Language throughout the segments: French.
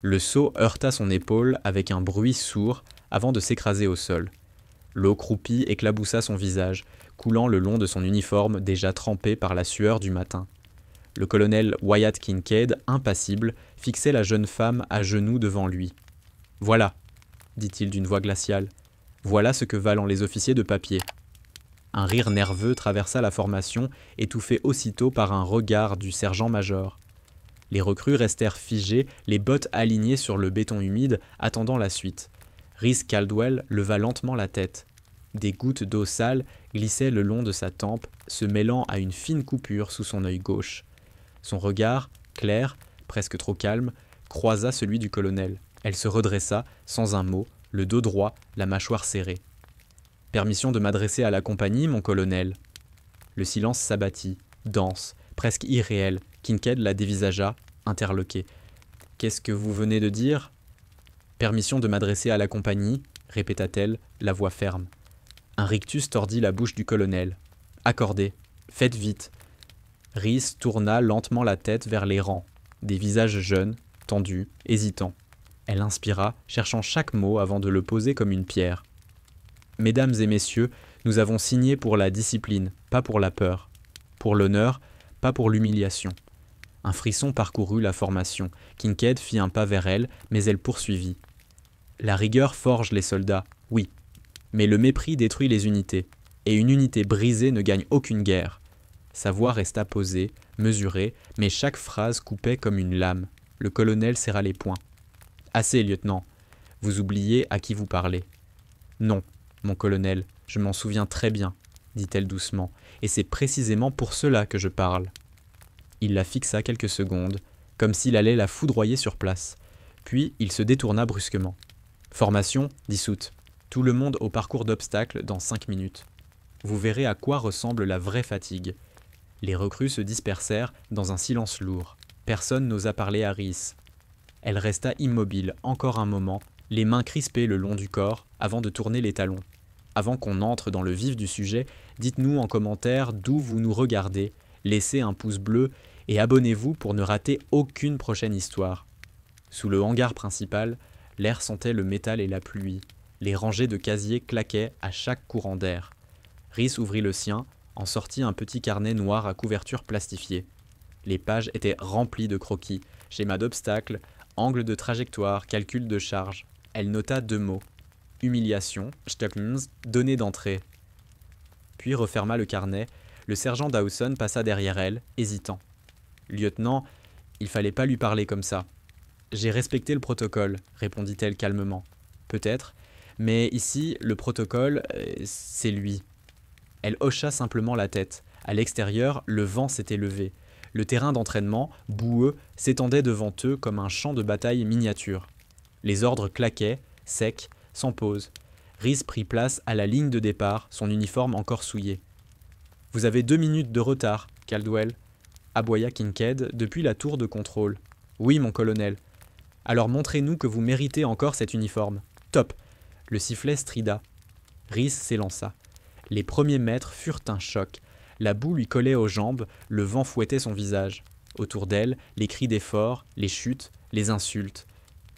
Le seau heurta son épaule avec un bruit sourd avant de s'écraser au sol. L'eau croupie éclaboussa son visage, coulant le long de son uniforme déjà trempé par la sueur du matin. Le colonel Wyatt Kincaid, impassible, fixait la jeune femme à genoux devant lui. « Voilà, dit-il d'une voix glaciale, voilà ce que valent les officiers de papier. » Un rire nerveux traversa la formation, étouffé aussitôt par un regard du sergent-major. Les recrues restèrent figées, les bottes alignées sur le béton humide, attendant la suite. Rhys Caldwell leva lentement la tête. Des gouttes d'eau sale glissaient le long de sa tempe, se mêlant à une fine coupure sous son œil gauche. Son regard, clair, presque trop calme, croisa celui du colonel. Elle se redressa, sans un mot, le dos droit, la mâchoire serrée. « Permission de m'adresser à la compagnie, mon colonel ?» Le silence s'abattit, dense, presque irréel. Kincaid la dévisagea, interloqué. « Qu'est-ce que vous venez de dire ?»« Permission de m'adresser à la compagnie ?» répéta-t-elle, la voix ferme. Un rictus tordit la bouche du colonel. « Accordé. Faites vite. » Rhys tourna lentement la tête vers les rangs, des visages jeunes, tendus, hésitants. Elle inspira, cherchant chaque mot avant de le poser comme une pierre. « Mesdames et messieurs, nous avons signé pour la discipline, pas pour la peur. Pour l'honneur, pas pour l'humiliation. » Un frisson parcourut la formation. Kincaid fit un pas vers elle, mais elle poursuivit. « La rigueur forge les soldats, oui. Mais le mépris détruit les unités. Et une unité brisée ne gagne aucune guerre. » Sa voix resta posée, mesurée, mais chaque phrase coupait comme une lame. Le colonel serra les poings. « Assez, lieutenant. Vous oubliez à qui vous parlez. »« Non, mon colonel, je m'en souviens très bien, » dit-elle doucement, « et c'est précisément pour cela que je parle. » Il la fixa quelques secondes, comme s'il allait la foudroyer sur place. Puis il se détourna brusquement. « Formation dissoute. Tout le monde au parcours d'obstacles dans 5 minutes. Vous verrez à quoi ressemble la vraie fatigue. » Les recrues se dispersèrent dans un silence lourd. Personne n'osa parler à Rhys. Elle resta immobile encore un moment, les mains crispées le long du corps, avant de tourner les talons. Avant qu'on entre dans le vif du sujet, dites-nous en commentaire d'où vous nous regardez, laissez un pouce bleu et abonnez-vous pour ne rater aucune prochaine histoire. Sous le hangar principal, l'air sentait le métal et la pluie. Les rangées de casiers claquaient à chaque courant d'air. Rhys ouvrit le sien, en sortit un petit carnet noir à couverture plastifiée. Les pages étaient remplies de croquis, schémas d'obstacles, angles de trajectoire, calculs de charge. Elle nota 2 mots. Humiliation, Stockmans, données d'entrée. Puis referma le carnet. Le sergent Dawson passa derrière elle, hésitant. « Lieutenant, il fallait pas lui parler comme ça. »« J'ai respecté le protocole, » répondit-elle calmement. « Peut-être, mais ici, le protocole, c'est lui. » Elle hocha simplement la tête. À l'extérieur, le vent s'était levé. Le terrain d'entraînement, boueux, s'étendait devant eux comme un champ de bataille miniature. Les ordres claquaient, secs, sans pause. Rhys prit place à la ligne de départ, son uniforme encore souillé. « Vous avez 2 minutes de retard, Caldwell, » aboya Kincaid depuis la tour de contrôle. « Oui, mon colonel. Alors montrez-nous que vous méritez encore cet uniforme. Top !» Le sifflet strida. Rhys s'élança. Les premiers mètres furent un choc. La boue lui collait aux jambes, le vent fouettait son visage. Autour d'elle, les cris d'effort, les chutes, les insultes.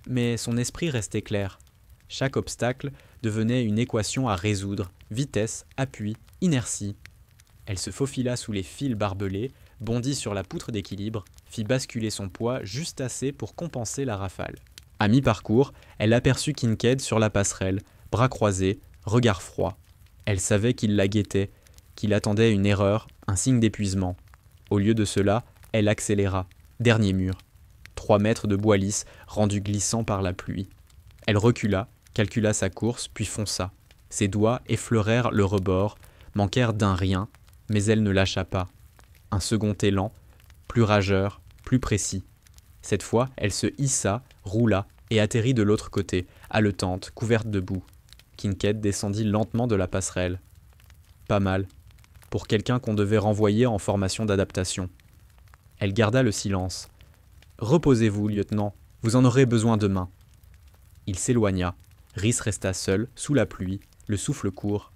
Mais son esprit restait clair. Chaque obstacle devenait une équation à résoudre. Vitesse, appui, inertie. Elle se faufila sous les fils barbelés, bondit sur la poutre d'équilibre, fit basculer son poids juste assez pour compenser la rafale. À mi-parcours, elle aperçut Kincaid sur la passerelle, bras croisés, regard froid. Elle savait qu'il la guettait, qu'il attendait une erreur, un signe d'épuisement. Au lieu de cela, elle accéléra. Dernier mur. 3 mètres de bois lisse, rendu glissant par la pluie. Elle recula, calcula sa course, puis fonça. Ses doigts effleurèrent le rebord, manquèrent d'un rien, mais elle ne lâcha pas. Un second élan, plus rageur, plus précis. Cette fois, elle se hissa, roula et atterrit de l'autre côté, haletante, couverte de boue. Kincaid descendit lentement de la passerelle. Pas mal, pour quelqu'un qu'on devait renvoyer en formation d'adaptation. Elle garda le silence. « Reposez-vous, lieutenant, vous en aurez besoin demain. » Il s'éloigna. Rhys resta seul, sous la pluie, le souffle court.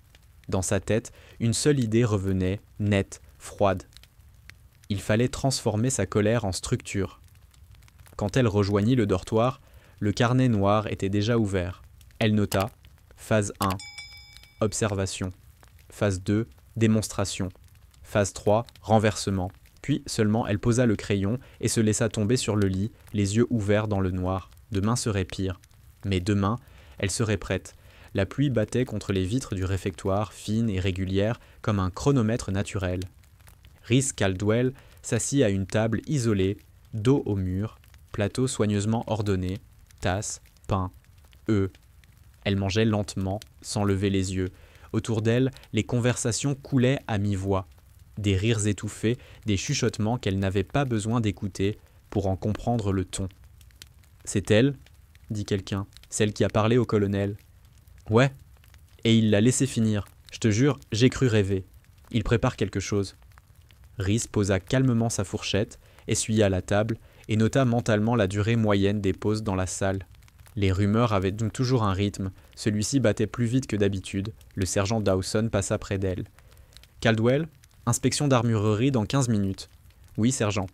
Dans sa tête, une seule idée revenait, nette, froide. Il fallait transformer sa colère en structure. Quand elle rejoignit le dortoir, Le carnet noir était déjà ouvert. Elle nota phase 1, observation. Phase 2, démonstration. Phase 3, renversement. Puis seulement elle posa le crayon et se laissa tomber sur le lit, les yeux ouverts dans le noir. Demain serait pire. Mais demain, elle serait prête. La pluie battait contre les vitres du réfectoire, fine et régulière, comme un chronomètre naturel. Rhys Caldwell s'assit à une table isolée, dos au mur, plateau soigneusement ordonné, tasse, pain, œufs. Elle mangeait lentement, sans lever les yeux. Autour d'elle, les conversations coulaient à mi-voix. Des rires étouffés, des chuchotements qu'elle n'avait pas besoin d'écouter pour en comprendre le ton. « C'est elle ?» dit quelqu'un. « Celle qui a parlé au colonel. »« Ouais. » Et il l'a laissé finir. Je te jure, j'ai cru rêver. Il prépare quelque chose. Rhys posa calmement sa fourchette, essuya la table et nota mentalement la durée moyenne des pauses dans la salle. Les rumeurs avaient donc toujours un rythme. Celui-ci battait plus vite que d'habitude. Le sergent Dawson passa près d'elle. « Caldwell, inspection d'armurerie dans 15 minutes. »« Oui, sergent. »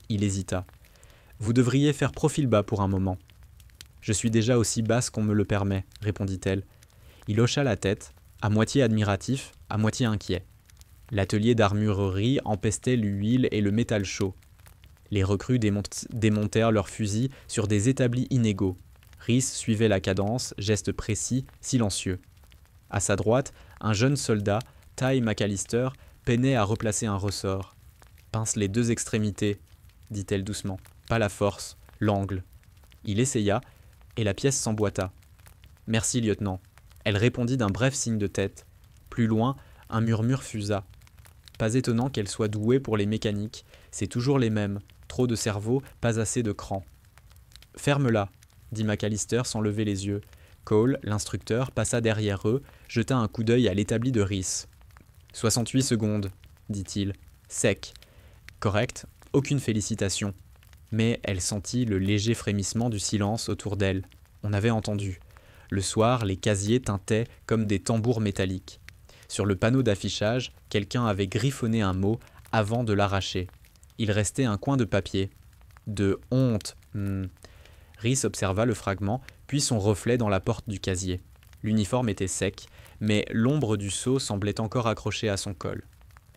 Il hésita. « Vous devriez faire profil bas pour un moment. »« Je suis déjà aussi basse qu'on me le permet, » répondit-elle. Il hocha la tête, à moitié admiratif, à moitié inquiet. L'atelier d'armurerie empestait l'huile et le métal chaud. Les recrues démontèrent leurs fusils sur des établis inégaux. Rhys suivait la cadence, geste précis, silencieux. À sa droite, un jeune soldat, Ty McAllister, peinait à replacer un ressort. « Pince les deux extrémités, » dit-elle doucement. « Pas la force, l'angle. » Il essaya, et la pièce s'emboîta. « Merci, lieutenant. » Elle répondit d'un bref signe de tête. Plus loin, un murmure fusa. Pas étonnant qu'elle soit douée pour les mécaniques. C'est toujours les mêmes. Trop de cerveau, pas assez de cran. « Ferme-la, » dit McAllister sans lever les yeux. Cole, l'instructeur, passa derrière eux, jeta un coup d'œil à l'établi de Rhys. « 68 secondes, » dit-il. « Sec. »« Correct, aucune félicitation. » Mais elle sentit le léger frémissement du silence autour d'elle. On avait entendu. Le soir, les casiers tintaient comme des tambours métalliques. Sur le panneau d'affichage, quelqu'un avait griffonné un mot avant de l'arracher. Il restait un coin de papier. De honte. Rhys observa le fragment, puis son reflet dans la porte du casier. L'uniforme était sec, mais l'ombre du sceau semblait encore accrochée à son col.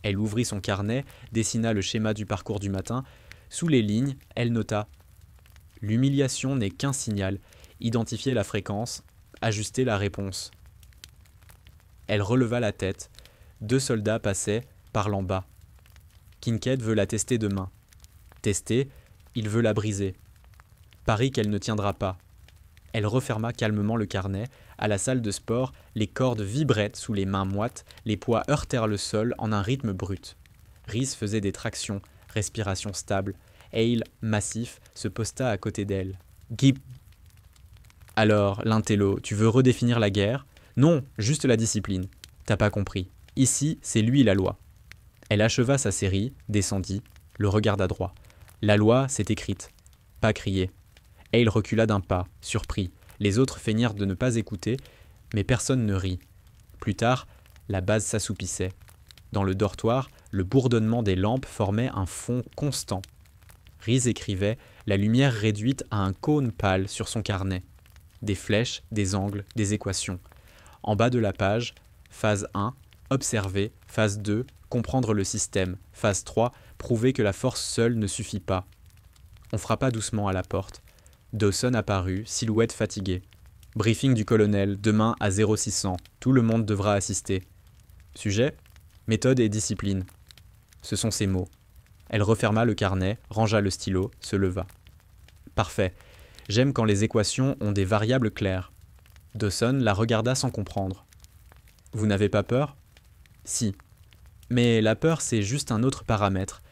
Elle ouvrit son carnet, dessina le schéma du parcours du matin. Sous les lignes, elle nota « L'humiliation n'est qu'un signal. Identifier la fréquence, ajuster la réponse. » Elle releva la tête. 2 soldats passaient, parlant bas. Kincaid veut la tester demain. Tester, il veut la briser. Parie qu'elle ne tiendra pas. Elle referma calmement le carnet. À la salle de sport, les cordes vibraient sous les mains moites, les poids heurtèrent le sol en un rythme brut. Rhys faisait des tractions, respiration stable. Hale, massif, se posta à côté d'elle. « Gip !»« Alors, l'intello, tu veux redéfinir la guerre ? » ?»« Non, juste la discipline. T'as pas compris. Ici, c'est lui la loi. » Elle acheva sa série, descendit, le regarda droit. La loi, c'est écrite. Pas criée. Hale recula d'un pas, surpris. Les autres feignirent de ne pas écouter, mais personne ne rit. Plus tard, la base s'assoupissait. Dans le dortoir, le bourdonnement des lampes formait un fond constant. Rhys écrivait, la lumière réduite à un cône pâle sur son carnet. Des flèches, des angles, des équations. En bas de la page, phase 1, observer, phase 2, comprendre le système, phase 3, prouver que la force seule ne suffit pas. On frappa doucement à la porte. Dawson apparut, silhouette fatiguée. Briefing du colonel, demain à 0600. Tout le monde devra assister. Sujet ? Méthode et discipline. Ce sont ses mots. Elle referma le carnet, rangea le stylo, se leva. Parfait. J'aime quand les équations ont des variables claires. Dawson la regarda sans comprendre. Vous n'avez pas peur ? Si. Mais la peur, c'est juste un autre paramètre.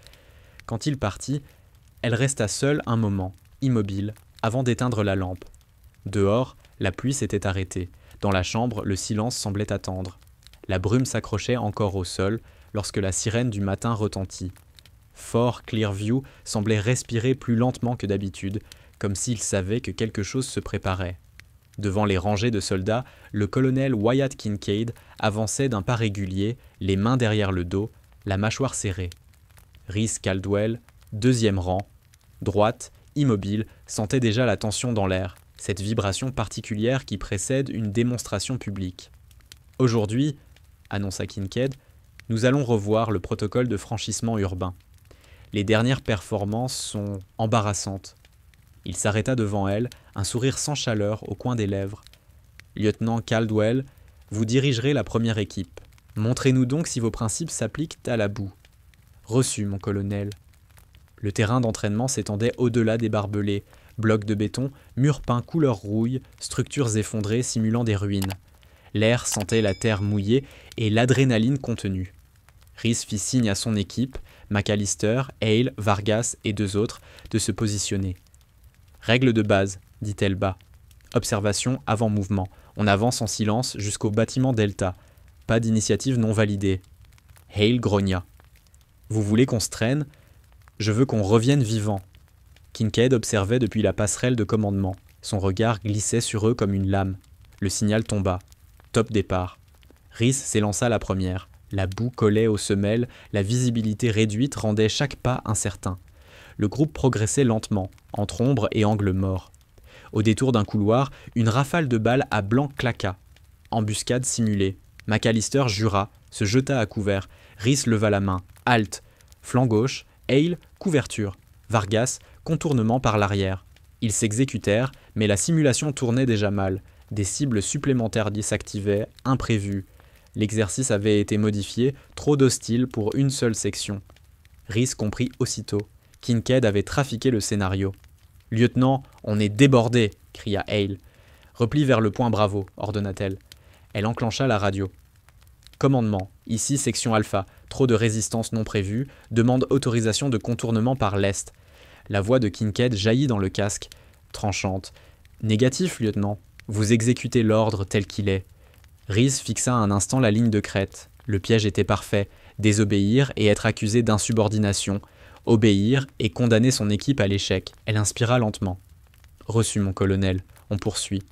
Quand il partit, elle resta seule un moment, immobile, avant d'éteindre la lampe. Dehors, la pluie s'était arrêtée. Dans la chambre, le silence semblait attendre. La brume s'accrochait encore au sol lorsque la sirène du matin retentit. Fort Clearview semblait respirer plus lentement que d'habitude, comme s'il savait que quelque chose se préparait. Devant les rangées de soldats, le colonel Wyatt Kincaid avançait d'un pas régulier, les mains derrière le dos, la mâchoire serrée. Rhys Caldwell, 2e rang, droite, immobile, sentait déjà la tension dans l'air. cette vibration particulière qui précède une démonstration publique. Aujourd'hui, annonça Kincaid, nous allons revoir le protocole de franchissement urbain. Les dernières performances sont embarrassantes. Il s'arrêta devant elle, un sourire sans chaleur au coin des lèvres. Lieutenant Caldwell, vous dirigerez la première équipe. Montrez-nous donc si vos principes s'appliquent à la boue. Reçu, mon colonel. Le terrain d'entraînement s'étendait au-delà des barbelés, blocs de béton, murs peints couleur rouille, structures effondrées simulant des ruines. L'air sentait la terre mouillée et l'adrénaline contenue. Rhys fit signe à son équipe, McAllister, Hale, Vargas et 2 autres, de se positionner. « Règle de base », dit-elle bas. « Observation avant mouvement. On avance en silence jusqu'au bâtiment Delta. Pas d'initiative non validée. » Hale grogna. « Vous voulez qu'on se traîne ? Je veux qu'on revienne vivant. » Kincaid observait depuis la passerelle de commandement. Son regard glissait sur eux comme une lame. Le signal tomba. Top départ. Rhys s'élança la première. La boue collait aux semelles, la visibilité réduite rendait chaque pas incertain. Le groupe progressait lentement, entre ombre et angle mort. Au détour d'un couloir, une rafale de balles à blanc claqua. Embuscade simulée. McAllister jura, se jeta à couvert. Rhys leva la main. Halte. Flanc gauche. Hale, couverture. Vargas, contournement par l'arrière. Ils s'exécutèrent, mais la simulation tournait déjà mal. Des cibles supplémentaires s'activaient, imprévues. L'exercice avait été modifié, trop d'hostiles pour une seule section. Rhys comprit aussitôt. Kincaid avait trafiqué le scénario. « Lieutenant, on est débordé !» cria Hale. « Replie vers le point Bravo » ordonna-t-elle. Elle enclencha la radio. « Commandement, ici section Alpha, trop de résistance non prévue, demande autorisation de contournement par l'est. » La voix de Kincaid jaillit dans le casque, tranchante. « Négatif, lieutenant. Vous exécutez l'ordre tel qu'il est. » Rhys fixa un instant la ligne de crête. Le piège était parfait. Désobéir et être accusé d'insubordination. Obéir et condamner son équipe à l'échec. Elle inspira lentement. « Reçu, mon colonel. On poursuit. »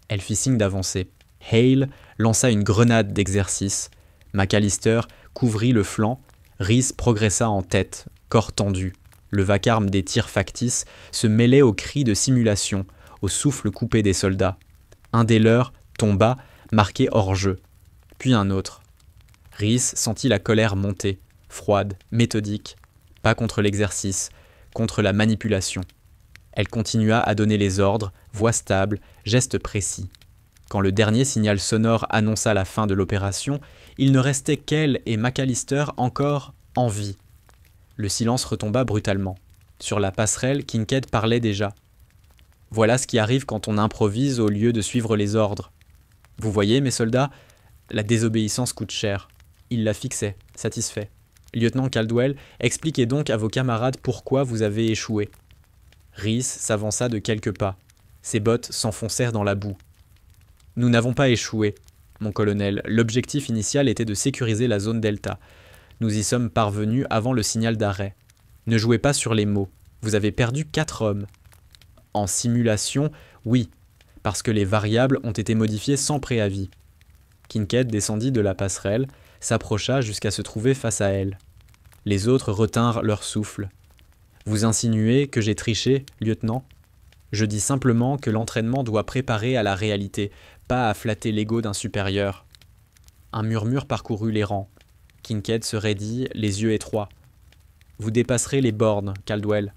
Elle fit signe d'avancer. Hale lança une grenade d'exercice. McAllister couvrit le flanc. Rhys progressa en tête, corps tendu. Le vacarme des tirs factices se mêlait aux cris de simulation, au souffle coupé des soldats. Un des leurs tomba, marqué hors jeu. Puis un autre. Rhys sentit la colère monter, froide, méthodique. Pas contre l'exercice, contre la manipulation. Elle continua à donner les ordres, voix stable, gestes précis. Quand le dernier signal sonore annonça la fin de l'opération, il ne restait qu'elle et McAllister encore en vie. Le silence retomba brutalement. Sur la passerelle, Kincaid parlait déjà. « Voilà ce qui arrive quand on improvise au lieu de suivre les ordres. Vous voyez, mes soldats, la désobéissance coûte cher. » Il la fixait, satisfait. « Lieutenant Caldwell, expliquez donc à vos camarades pourquoi vous avez échoué. » Rhys s'avança de quelques pas. Ses bottes s'enfoncèrent dans la boue. « Nous n'avons pas échoué, mon colonel. L'objectif initial était de sécuriser la zone Delta. Nous y sommes parvenus avant le signal d'arrêt. Ne jouez pas sur les mots. Vous avez perdu 4 hommes. En simulation, oui, parce que les variables ont été modifiées sans préavis. » Kincaid descendit de la passerelle, s'approcha jusqu'à se trouver face à elle. Les autres retinrent leur souffle. « Vous insinuez que j'ai triché, lieutenant ? Je dis simplement que l'entraînement doit préparer à la réalité, pas à flatter l'ego d'un supérieur. » Un murmure parcourut les rangs. Kincaid se raidit, les yeux étroits. « Vous dépasserez les bornes, Caldwell. »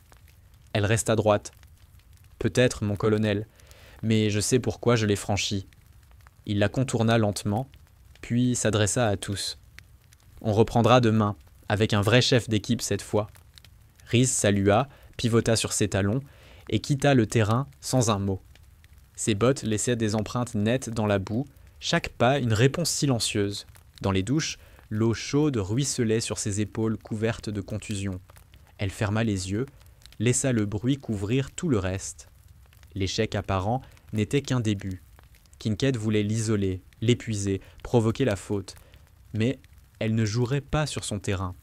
Elle resta droite. « Peut-être, mon colonel, mais je sais pourquoi je l'ai franchie. » Il la contourna lentement, puis s'adressa à tous. « On reprendra demain, avec un vrai chef d'équipe cette fois. » Rhys salua, pivota sur ses talons et quitta le terrain sans un mot. Ses bottes laissaient des empreintes nettes dans la boue, chaque pas une réponse silencieuse. Dans les douches, l'eau chaude ruisselait sur ses épaules couvertes de contusions. Elle ferma les yeux, laissa le bruit couvrir tout le reste. L'échec apparent n'était qu'un début. Kincaid voulait l'isoler, l'épuiser, provoquer la faute. Mais elle ne jouerait pas sur son terrain.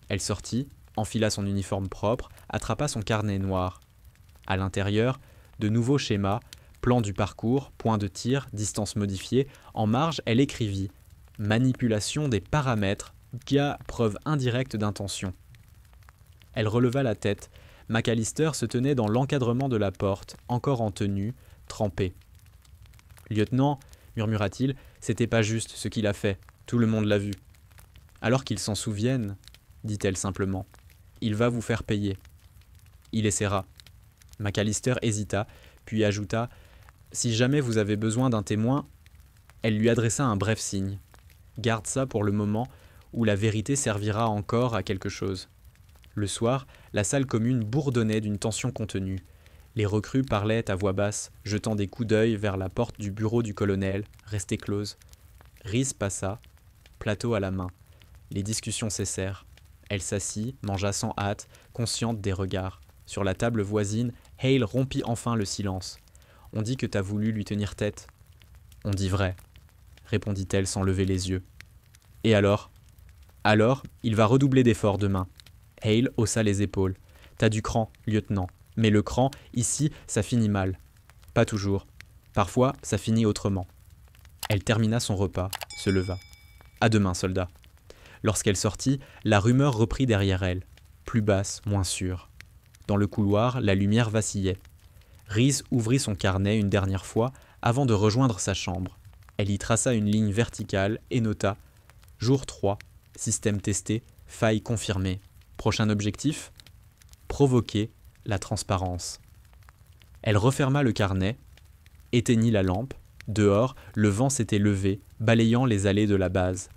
Elle sortit, enfila son uniforme propre, attrapa son carnet noir. À l'intérieur, de nouveaux schémas, plan du parcours, point de tir, distance modifiée. En marge, elle écrivit « Manipulation des paramètres, via preuve indirecte d'intention ». Elle releva la tête. McAllister se tenait dans l'encadrement de la porte, encore en tenue, trempé. Lieutenant, murmura-t-il, c'était pas juste ce qu'il a fait, tout le monde l'a vu. Alors qu'il s'en souvienne, dit-elle simplement, il va vous faire payer. Il essaiera. McAllister hésita, puis ajouta, si jamais vous avez besoin d'un témoin, elle lui adressa un bref signe. Garde ça pour le moment où la vérité servira encore à quelque chose. Le soir, la salle commune bourdonnait d'une tension contenue. Les recrues parlaient à voix basse, jetant des coups d'œil vers la porte du bureau du colonel, restée close. Rhys passa, plateau à la main. Les discussions cessèrent. Elle s'assit, mangea sans hâte, consciente des regards. Sur la table voisine, Hale rompit enfin le silence. « On dit que t'as voulu lui tenir tête. »« On dit vrai, » répondit-elle sans lever les yeux. « Et alors ?»« Alors, il va redoubler d'efforts demain. » Hale haussa les épaules. « T'as du cran, lieutenant. Mais le cran, ici, ça finit mal. Pas toujours. Parfois, ça finit autrement. » Elle termina son repas, se leva. « À demain, soldat. » Lorsqu'elle sortit, la rumeur reprit derrière elle, plus basse, moins sûre. Dans le couloir, la lumière vacillait. Rhys ouvrit son carnet une dernière fois avant de rejoindre sa chambre. Elle y traça une ligne verticale et nota « Jour 3, système testé, faille confirmée. Prochain objectif ? Provoquer la transparence. » Elle referma le carnet, éteignit la lampe. Dehors, le vent s'était levé, balayant les allées de la base.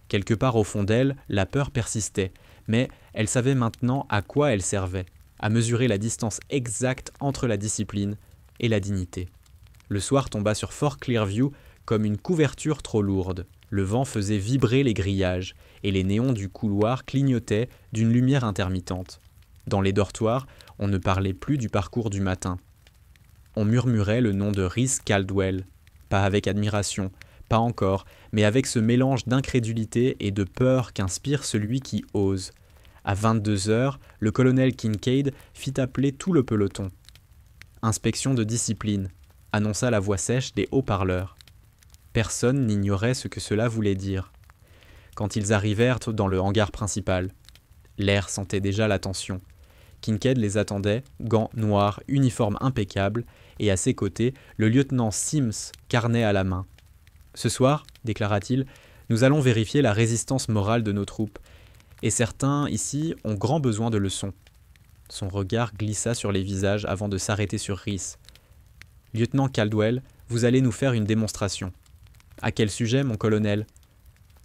Quelque part au fond d'elle, la peur persistait, mais elle savait maintenant à quoi elle servait, à mesurer la distance exacte entre la discipline et la dignité. Le soir tomba sur Fort Clearview comme une couverture trop lourde. Le vent faisait vibrer les grillages, et les néons du couloir clignotaient d'une lumière intermittente. Dans les dortoirs, on ne parlait plus du parcours du matin. On murmurait le nom de Rhys Caldwell, pas avec admiration, pas encore, mais avec ce mélange d'incrédulité et de peur qu'inspire celui qui ose. À 22 heures, le colonel Kincaid fit appeler tout le peloton. « Inspection de discipline », annonça la voix sèche des haut-parleurs. Personne n'ignorait ce que cela voulait dire. Quand ils arrivèrent dans le hangar principal, l'air sentait déjà la tension. Kincaid les attendait, gants noirs, uniforme impeccable, et à ses côtés, le lieutenant Sims, carnet à la main. « Ce soir, déclara-t-il, nous allons vérifier la résistance morale de nos troupes, et certains, ici, ont grand besoin de leçons. » Son regard glissa sur les visages avant de s'arrêter sur Rhys. « Lieutenant Caldwell, vous allez nous faire une démonstration. »« À quel sujet, mon colonel ?»«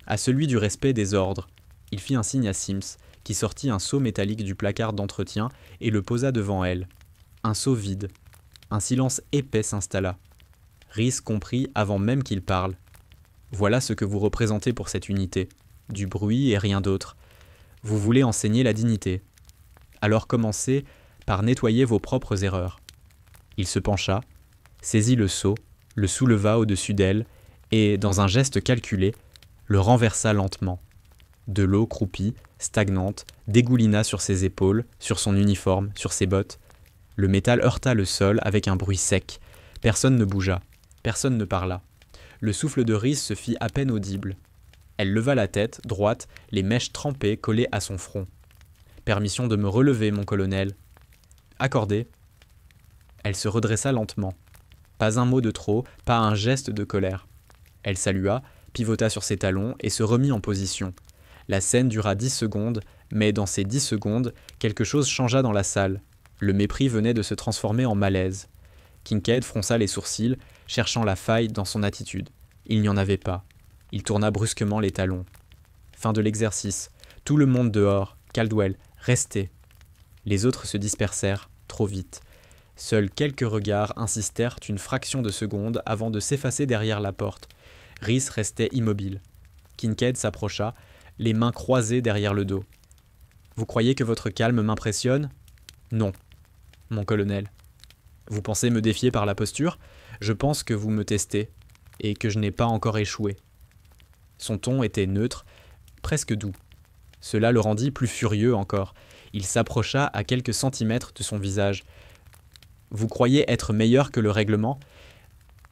À celui du respect des ordres. » Il fit un signe à Sims, qui sortit un seau métallique du placard d'entretien et le posa devant elle. Un seau vide. Un silence épais s'installa. Rhys comprit avant même qu'il parle. « Voilà ce que vous représentez pour cette unité. Du bruit et rien d'autre. Vous voulez enseigner la dignité. Alors commencez par nettoyer vos propres erreurs. » Il se pencha, saisit le seau, le souleva au-dessus d'elle et, dans un geste calculé, le renversa lentement. De l'eau croupie, stagnante, dégoulina sur ses épaules, sur son uniforme, sur ses bottes. Le métal heurta le sol avec un bruit sec. Personne ne bougea, personne ne parla. Le souffle de Rhys se fit à peine audible. Elle leva la tête, droite, les mèches trempées collées à son front. « Permission de me relever, mon colonel. »« Accordé. » Elle se redressa lentement. Pas un mot de trop, pas un geste de colère. Elle salua, pivota sur ses talons et se remit en position. La scène dura 10 secondes, mais dans ces 10 secondes, quelque chose changea dans la salle. Le mépris venait de se transformer en malaise. Kincaid fronça les sourcils, cherchant la faille dans son attitude. Il n'y en avait pas. Il tourna brusquement les talons. Fin de l'exercice. Tout le monde dehors. Caldwell, restez. Les autres se dispersèrent, trop vite. Seuls quelques regards insistèrent une fraction de seconde avant de s'effacer derrière la porte. Rhys restait immobile. Kincaid s'approcha, les mains croisées derrière le dos. « Vous croyez que votre calme m'impressionne ? Non, mon colonel. Vous pensez me défier par la posture ? Je pense que vous me testez, et que je n'ai pas encore échoué. » Son ton était neutre, presque doux. Cela le rendit plus furieux encore. Il s'approcha à quelques centimètres de son visage. « Vous croyez être meilleur que le règlement ?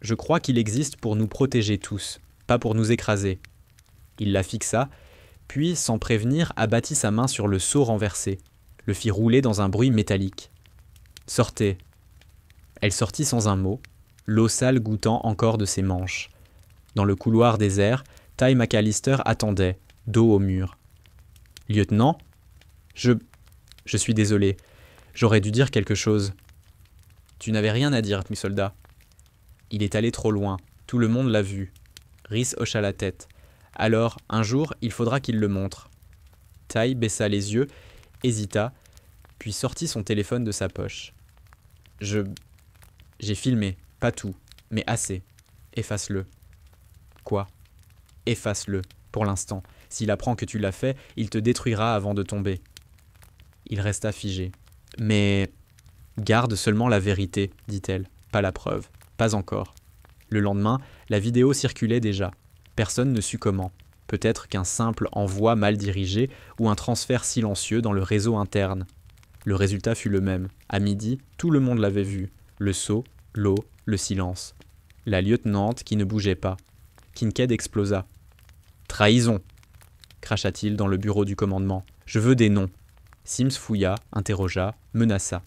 Je crois qu'il existe pour nous protéger tous, pas pour nous écraser. » Il la fixa, puis, sans prévenir, abattit sa main sur le seau renversé, le fit rouler dans un bruit métallique. « Sortez !» Elle sortit sans un mot. l'eau sale goûtant encore de ses manches. Dans le couloir désert, Ty McAllister attendait, dos au mur. « Lieutenant ? Je suis désolé. J'aurais dû dire quelque chose. » « Tu n'avais rien à dire, mi soldat. » « Il est allé trop loin. Tout le monde l'a vu. » Rhys hocha la tête. « Alors, un jour, il faudra qu'il le montre. » Ty baissa les yeux, hésita, puis sortit son téléphone de sa poche. « J'ai filmé, pas tout, mais assez. Efface-le. » « Quoi ? Efface-le, pour l'instant. S'il apprend que tu l'as fait, il te détruira avant de tomber. » Il resta figé. « Mais garde seulement la vérité, dit-elle, pas la preuve. Pas encore. » Le lendemain, la vidéo circulait déjà. Personne ne sut comment. Peut-être qu'un simple envoi mal dirigé ou un transfert silencieux dans le réseau interne. Le résultat fut le même. À midi, tout le monde l'avait vu. Le seau, l'eau, le silence. La lieutenante qui ne bougeait pas. Kincaid explosa. « Trahison !» cracha-t-il dans le bureau du commandement. « Je veux des noms. » Sims fouilla, interrogea, menaça.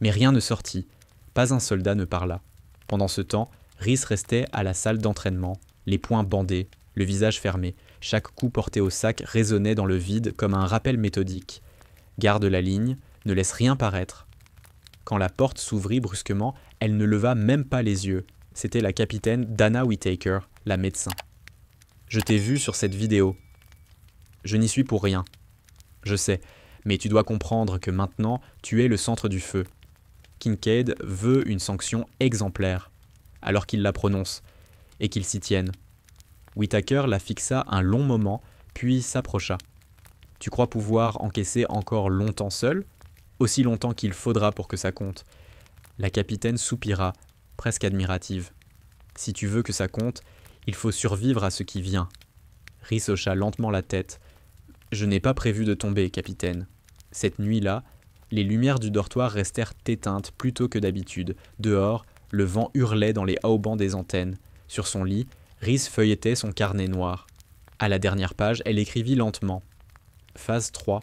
Mais rien ne sortit. Pas un soldat ne parla. Pendant ce temps, Rhys restait à la salle d'entraînement, les poings bandés, le visage fermé. Chaque coup porté au sac résonnait dans le vide comme un rappel méthodique. Garde la ligne, ne laisse rien paraître. Quand la porte s'ouvrit brusquement, elle ne leva même pas les yeux. C'était la capitaine Dana Whittaker, la médecin. « Je t'ai vu sur cette vidéo. Je n'y suis pour rien. Je sais, mais tu dois comprendre que maintenant, tu es le centre du feu. Kincaid veut une sanction exemplaire, alors qu'il la prononce, et qu'il s'y tienne. » Whittaker la fixa un long moment, puis s'approcha. « Tu crois pouvoir encaisser encore longtemps seul ? Aussi longtemps qu'il faudra pour que ça compte. » La capitaine soupira, presque admirative. « Si tu veux que ça compte, il faut survivre à ce qui vient. » Rhys hocha lentement la tête. « Je n'ai pas prévu de tomber, capitaine. » Cette nuit-là, les lumières du dortoir restèrent éteintes plus tôt que d'habitude. Dehors, le vent hurlait dans les haubans des antennes. Sur son lit, Rhys feuilletait son carnet noir. À la dernière page, elle écrivit lentement. Phase 3.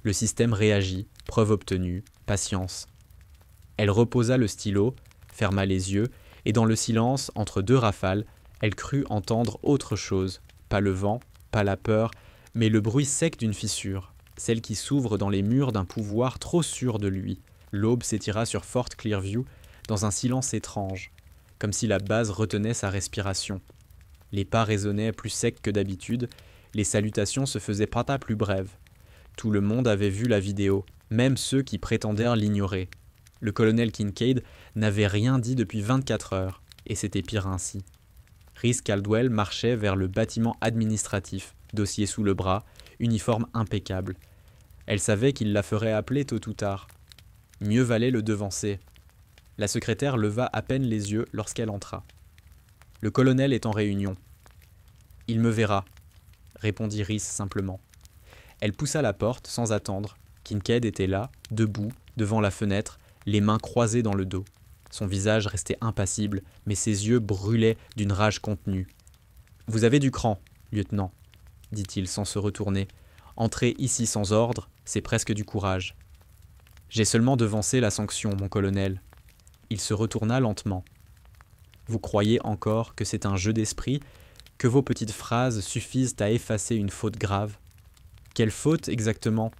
Le système réagit. Preuve obtenue. Patience. Elle reposa le stylo, ferma les yeux, et dans le silence, entre deux rafales, elle crut entendre autre chose. Pas le vent, pas la peur, mais le bruit sec d'une fissure, celle qui s'ouvre dans les murs d'un pouvoir trop sûr de lui. L'aube s'étira sur Fort Clearview dans un silence étrange, comme si la base retenait sa respiration. Les pas résonnaient plus secs que d'habitude, les salutations se faisaient pas plus brèves. Tout le monde avait vu la vidéo, même ceux qui prétendèrent l'ignorer. Le colonel Kincaid n'avait rien dit depuis 24 heures, et c'était pire ainsi. Rhys Caldwell marchait vers le bâtiment administratif, dossier sous le bras, uniforme impeccable. Elle savait qu'il la ferait appeler tôt ou tard. Mieux valait le devancer. La secrétaire leva à peine les yeux lorsqu'elle entra. « Le colonel est en réunion. »« Il me verra, » répondit Rhys simplement. Elle poussa la porte sans attendre. Kincaid était là, debout, devant la fenêtre, les mains croisées dans le dos. Son visage restait impassible, mais ses yeux brûlaient d'une rage contenue. « Vous avez du cran, lieutenant, » dit-il sans se retourner. « Entrer ici sans ordre, c'est presque du courage. »« J'ai seulement devancé la sanction, mon colonel. » Il se retourna lentement. « Vous croyez encore que c'est un jeu d'esprit, que vos petites phrases suffisent à effacer une faute grave ? » ?»« Quelle faute exactement ?»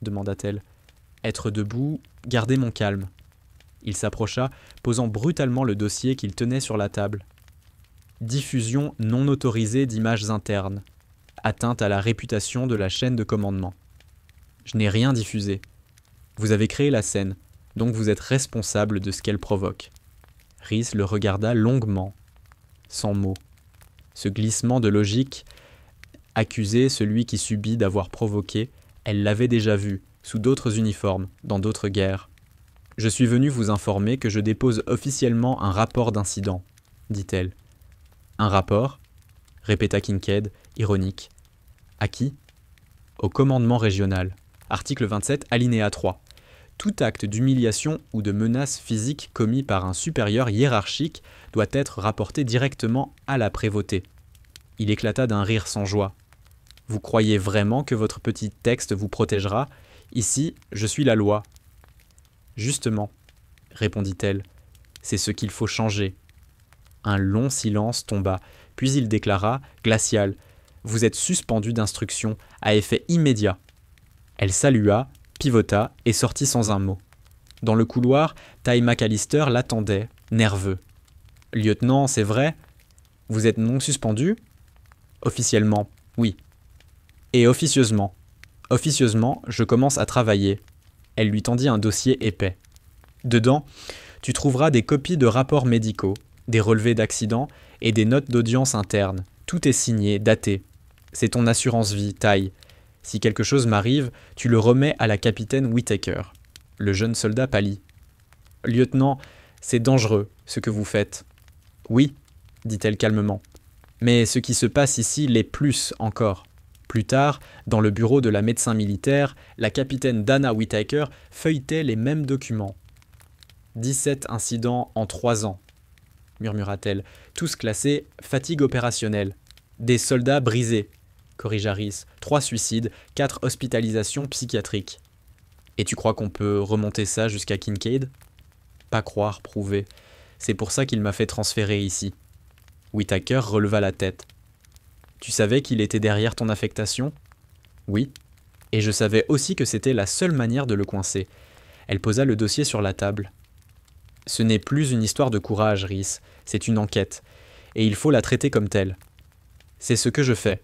demanda-t-elle. « Être debout, garder mon calme. » Il s'approcha, posant brutalement le dossier qu'il tenait sur la table. « Diffusion non autorisée d'images internes. Atteinte à la réputation de la chaîne de commandement. » « Je n'ai rien diffusé. Vous avez créé la scène, donc vous êtes responsable de ce qu'elle provoque. » Rhys le regarda longuement, sans mots. Ce glissement de logique, accuser celui qui subit d'avoir provoqué, elle l'avait déjà vu, sous d'autres uniformes, dans d'autres guerres. « Je suis venu vous informer que je dépose officiellement un rapport d'incident, » dit-elle. « Un rapport ?» répéta Kincaid, ironique. « À qui ?»« Au commandement régional. Article 27, alinéa 3. Tout acte d'humiliation ou de menace physique commis par un supérieur hiérarchique doit être rapporté directement à la prévôté. » Il éclata d'un rire sans joie. « Vous croyez vraiment que votre petit texte vous protégera ? Ici, je suis la loi. » « Justement, » répondit-elle, « c'est ce qu'il faut changer. Un long silence tomba, puis il déclara, glacial, « Vous êtes suspendu d'instruction, à effet immédiat. » Elle salua, pivota et sortit sans un mot. Dans le couloir, Ty McAllister l'attendait, nerveux. « Lieutenant, c'est vrai ? Vous êtes non suspendu ? » ?»« Officiellement, oui. »« Et officieusement ? » ?»« Officieusement, je commence à travailler. » Elle lui tendit un dossier épais. Dedans, tu trouveras des copies de rapports médicaux, des relevés d'accidents et des notes d'audience interne. Tout est signé, daté. C'est ton assurance vie, Ty. Si quelque chose m'arrive, tu le remets à la capitaine Whittaker. Le jeune soldat pâlit. « Lieutenant, c'est dangereux, ce que vous faites. »« Oui, » dit-elle calmement. « Mais ce qui se passe ici l'est plus encore. » Plus tard, dans le bureau de la médecin militaire, la capitaine Dana Whittaker feuilletait les mêmes documents. 17 incidents en 3 ans, murmura-t-elle, tous classés fatigue opérationnelle. Des soldats brisés, corrigea Rhys, 3 suicides, 4 hospitalisations psychiatriques. Et tu crois qu'on peut remonter ça jusqu'à Kincaid ? Pas croire, prouver. C'est pour ça qu'il m'a fait transférer ici. Whittaker releva la tête. Tu savais qu'il était derrière ton affectation ? Oui. Et je savais aussi que c'était la seule manière de le coincer. Elle posa le dossier sur la table. Ce n'est plus une histoire de courage, Rhys, c'est une enquête. Et il faut la traiter comme telle. C'est ce que je fais.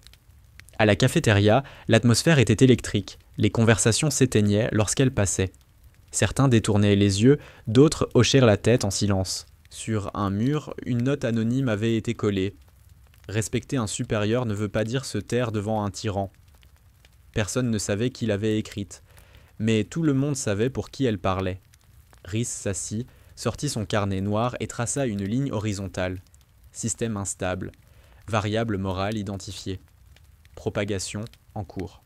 À la cafétéria, l'atmosphère était électrique. Les conversations s'éteignaient lorsqu'elle passait. Certains détournaient les yeux, d'autres hochèrent la tête en silence. Sur un mur, une note anonyme avait été collée. Respecter un supérieur ne veut pas dire se taire devant un tyran. Personne ne savait qui l'avait écrite, mais tout le monde savait pour qui elle parlait. Rhys s'assit, sortit son carnet noir et traça une ligne horizontale. Système instable. Variable morale identifiée. Propagation en cours.